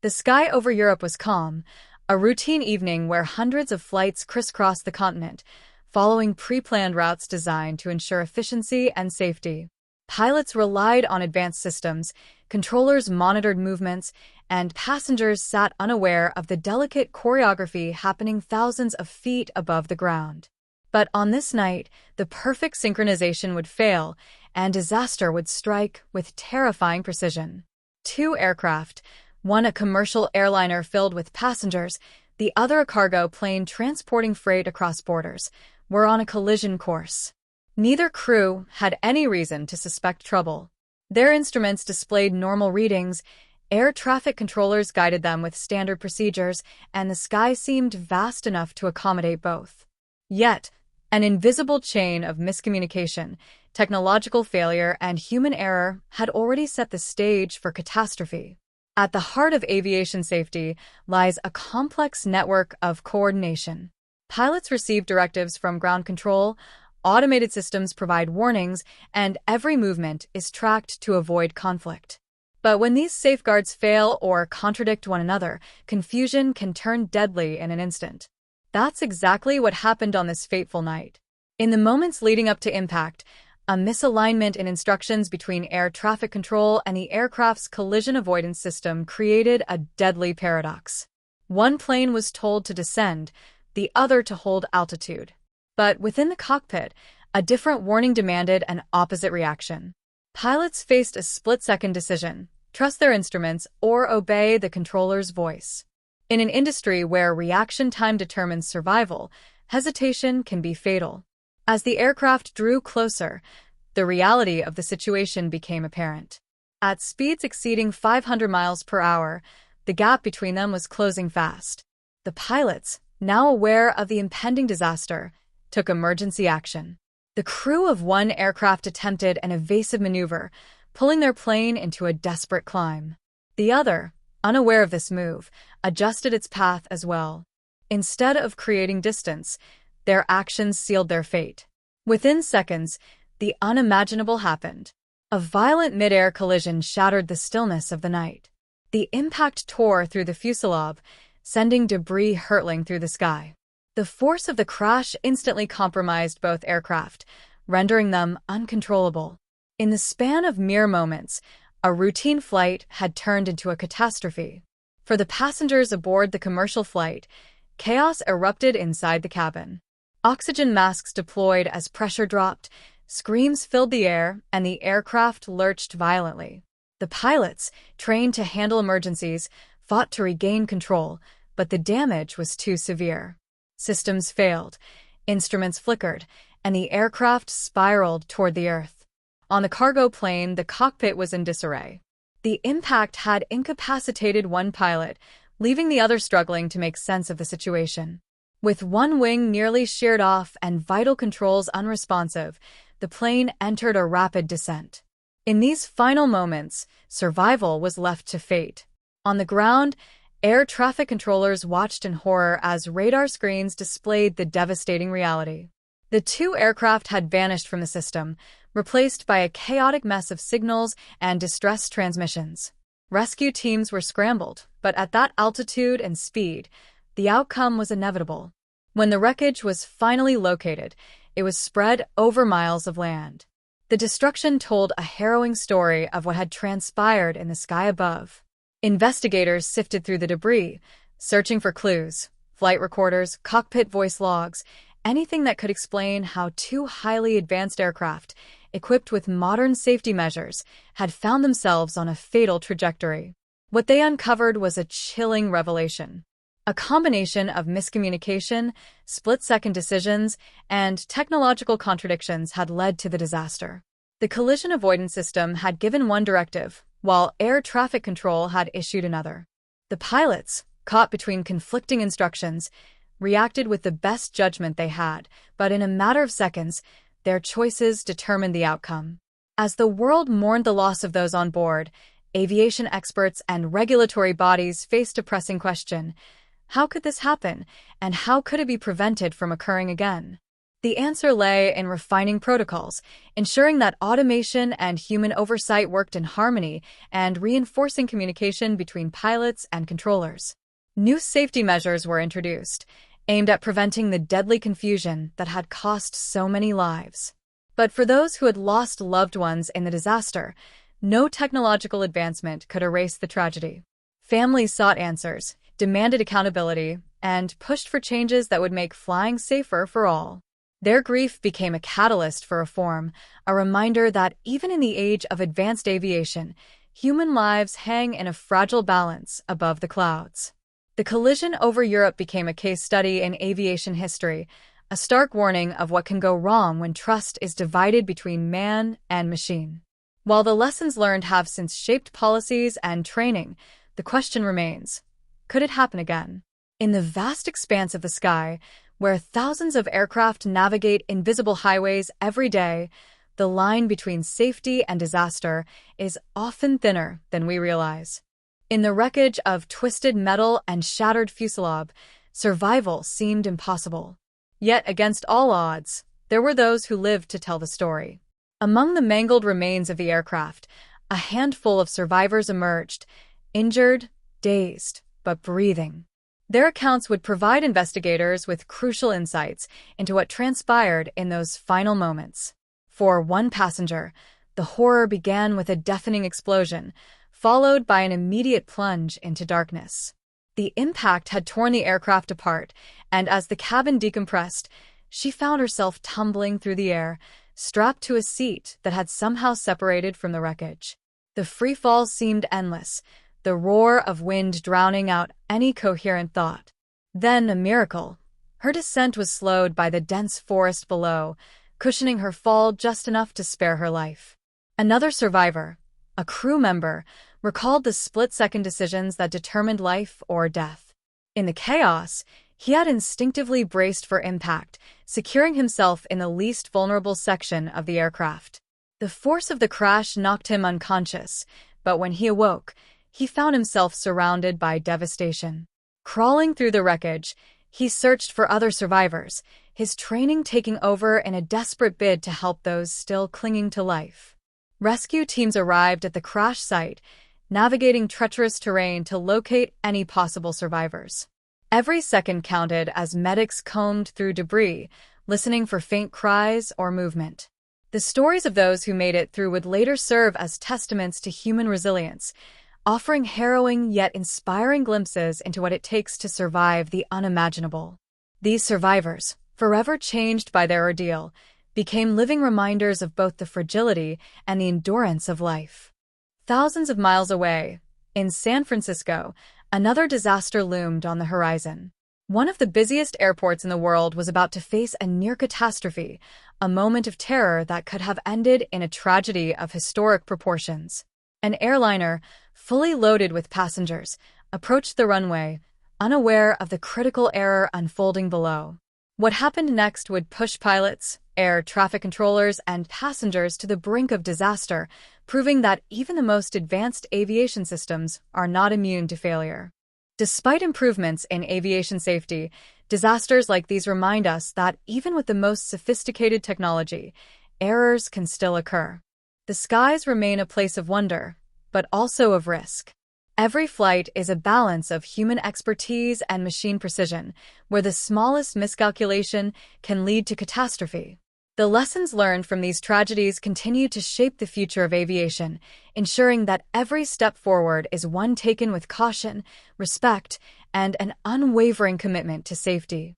The sky over Europe was calm, a routine evening where hundreds of flights crisscrossed the continent, following pre-planned routes designed to ensure efficiency and safety. Pilots relied on advanced systems, controllers monitored movements, and passengers sat unaware of the delicate choreography happening thousands of feet above the ground. But on this night, the perfect synchronization would fail, and disaster would strike with terrifying precision. Two aircraft, one a commercial airliner filled with passengers, the other a cargo plane transporting freight across borders, were on a collision course. Neither crew had any reason to suspect trouble. Their instruments displayed normal readings, air traffic controllers guided them with standard procedures, and the sky seemed vast enough to accommodate both. Yet, an invisible chain of miscommunication, technological failure, and human error had already set the stage for catastrophe. At the heart of aviation safety lies a complex network of coordination. Pilots receive directives from ground control, automated systems provide warnings, and every movement is tracked to avoid conflict. But when these safeguards fail or contradict one another, confusion can turn deadly in an instant. That's exactly what happened on this fateful night. In the moments leading up to impact, a misalignment in instructions between air traffic control and the aircraft's collision avoidance system created a deadly paradox. One plane was told to descend, the other to hold altitude. But within the cockpit, a different warning demanded an opposite reaction. Pilots faced a split-second decision: trust their instruments or obey the controller's voice. In an industry where reaction time determines survival, hesitation can be fatal. As the aircraft drew closer, the reality of the situation became apparent. At speeds exceeding 500 miles per hour, the gap between them was closing fast. The pilots, now aware of the impending disaster, took emergency action. The crew of one aircraft attempted an evasive maneuver, pulling their plane into a desperate climb. The other, unaware of this move, adjusted its path as well. Instead of creating distance, their actions sealed their fate. Within seconds, the unimaginable happened. A violent mid-air collision shattered the stillness of the night. The impact tore through the fuselage, sending debris hurtling through the sky. The force of the crash instantly compromised both aircraft, rendering them uncontrollable. In the span of mere moments, a routine flight had turned into a catastrophe. For the passengers aboard the commercial flight, chaos erupted inside the cabin. Oxygen masks deployed as pressure dropped, screams filled the air, and the aircraft lurched violently. The pilots, trained to handle emergencies, fought to regain control, but the damage was too severe. Systems failed, instruments flickered, and the aircraft spiraled toward the earth. On the cargo plane, the cockpit was in disarray. The impact had incapacitated one pilot, leaving the other struggling to make sense of the situation. With one wing nearly sheared off and vital controls unresponsive, the plane entered a rapid descent. In these final moments, survival was left to fate. On the ground, air traffic controllers watched in horror as radar screens displayed the devastating reality. The two aircraft had vanished from the system, replaced by a chaotic mess of signals and distress transmissions. Rescue teams were scrambled, but at that altitude and speed, the outcome was inevitable. When the wreckage was finally located, it was spread over miles of land. The destruction told a harrowing story of what had transpired in the sky above. Investigators sifted through the debris, searching for clues, flight recorders, cockpit voice logs, anything that could explain how two highly advanced aircraft, equipped with modern safety measures, had found themselves on a fatal trajectory. What they uncovered was a chilling revelation. A combination of miscommunication, split-second decisions, and technological contradictions had led to the disaster. The collision avoidance system had given one directive, while air traffic control had issued another. The pilots, caught between conflicting instructions, reacted with the best judgment they had, but in a matter of seconds, their choices determined the outcome. As the world mourned the loss of those on board, aviation experts and regulatory bodies faced a pressing question: how could this happen, and how could it be prevented from occurring again? The answer lay in refining protocols, ensuring that automation and human oversight worked in harmony, and reinforcing communication between pilots and controllers. New safety measures were introduced, aimed at preventing the deadly confusion that had cost so many lives. But for those who had lost loved ones in the disaster, no technological advancement could erase the tragedy. Families sought answers, demanded accountability, and pushed for changes that would make flying safer for all. Their grief became a catalyst for reform, a reminder that even in the age of advanced aviation, human lives hang in a fragile balance above the clouds. The collision over Europe became a case study in aviation history, a stark warning of what can go wrong when trust is divided between man and machine. While the lessons learned have since shaped policies and training, the question remains, could it happen again? In the vast expanse of the sky, where thousands of aircraft navigate invisible highways every day, the line between safety and disaster is often thinner than we realize. In the wreckage of twisted metal and shattered fuselage, survival seemed impossible. Yet, against all odds, there were those who lived to tell the story. Among the mangled remains of the aircraft, a handful of survivors emerged, injured, dazed, but breathing. Their accounts would provide investigators with crucial insights into what transpired in those final moments. For one passenger, the horror began with a deafening explosion, followed by an immediate plunge into darkness. The impact had torn the aircraft apart, and as the cabin decompressed, she found herself tumbling through the air, strapped to a seat that had somehow separated from the wreckage. The free fall seemed endless, the roar of wind drowning out any coherent thought. Then, a miracle. Her descent was slowed by the dense forest below, cushioning her fall just enough to spare her life. Another survivor, a crew member, recalled the split-second decisions that determined life or death. In the chaos, he had instinctively braced for impact, securing himself in the least vulnerable section of the aircraft. The force of the crash knocked him unconscious, but when he awoke, he found himself surrounded by devastation. Crawling through the wreckage, he searched for other survivors, his training taking over in a desperate bid to help those still clinging to life. Rescue teams arrived at the crash site, navigating treacherous terrain to locate any possible survivors. Every second counted as medics combed through debris, listening for faint cries or movement. The stories of those who made it through would later serve as testaments to human resilience, offering harrowing yet inspiring glimpses into what it takes to survive the unimaginable. These survivors, forever changed by their ordeal, became living reminders of both the fragility and the endurance of life. Thousands of miles away, in San Francisco, another disaster loomed on the horizon. One of the busiest airports in the world was about to face a near catastrophe, a moment of terror that could have ended in a tragedy of historic proportions. An airliner, fully loaded with passengers, approached the runway, unaware of the critical error unfolding below. What happened next would push pilots, air traffic controllers, and passengers to the brink of disaster, proving that even the most advanced aviation systems are not immune to failure. Despite improvements in aviation safety, disasters like these remind us that even with the most sophisticated technology, errors can still occur. The skies remain a place of wonder, but also of risk. Every flight is a balance of human expertise and machine precision, where the smallest miscalculation can lead to catastrophe. The lessons learned from these tragedies continue to shape the future of aviation, ensuring that every step forward is one taken with caution, respect, and an unwavering commitment to safety.